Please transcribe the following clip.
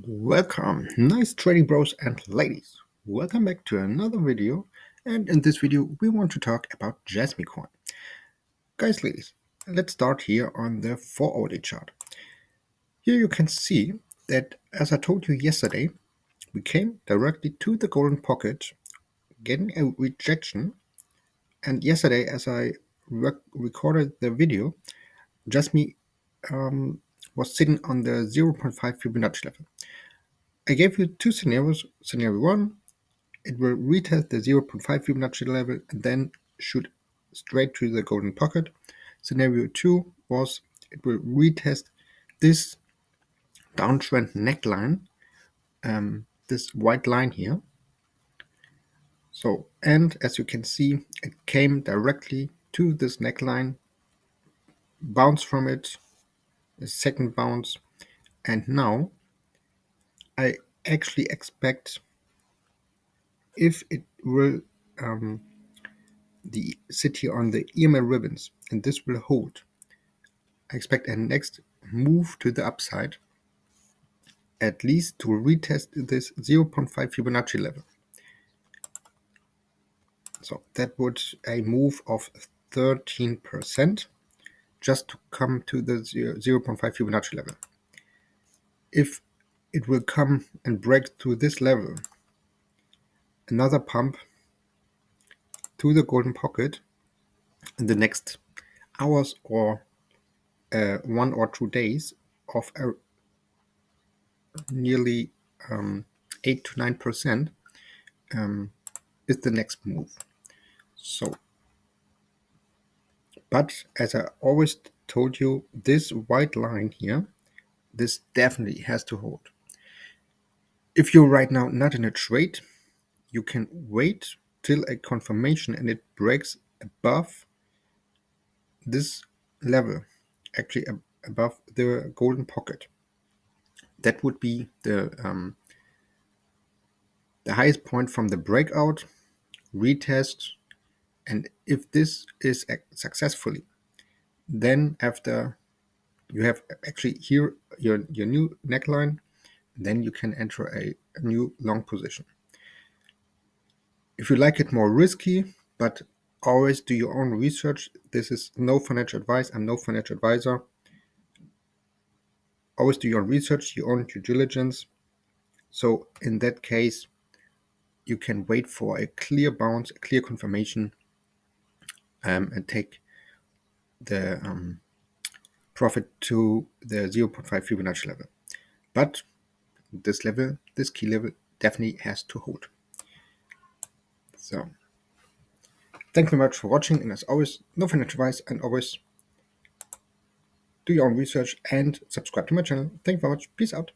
Welcome, nice trading bros and ladies. Welcome back to another video, and in this video we want to talk about Jasmy coin. Guys, ladies, let's start here on the 4-hourly chart. Here you can see that, as I told you yesterday, we came directly to the golden pocket, getting a rejection, and yesterday as I recorded the video, Jasmy was sitting on the 0.5 Fibonacci level. I gave you two scenarios. Scenario 1, it will retest the 0.5 Fibonacci level and then shoot straight to the golden pocket. Scenario 2 was it will retest this downtrend neckline, this white line here. So, and as you can see, it came directly to this neckline, bounced from it, a second bounce, and now I actually expect, if it will sit here on the EMA ribbons and this will hold, I expect a next move to the upside, at least to retest this 0.5 Fibonacci level. So that would a move of 13% just to come to the 0.5 Fibonacci level. If it will come and break through this level, another pump to the golden pocket in the next hours or 1 or 2 days of nearly 8 to 9% is the next move. So, but as I always told you, this white line here, this definitely has to hold. If you're right now not in a trade, you can wait till a confirmation and it breaks above this level, actually above the golden pocket. That would be the highest point from the breakout, retest, and if this is successfully, then after you have actually here your new neckline, then you can enter a new long position. If you like it more risky, but always do your own research. This is no financial advice. I'm no financial advisor. Always do your own research, your own due diligence. So in that case, you can wait for a clear bounce, a clear confirmation, and take the profit to the 0.5 Fibonacci level. But this level, this key level, definitely has to hold. So, thank you very much for watching, and as always, no financial advice, and always do your own research and subscribe to my channel. Thank you very much. Peace out.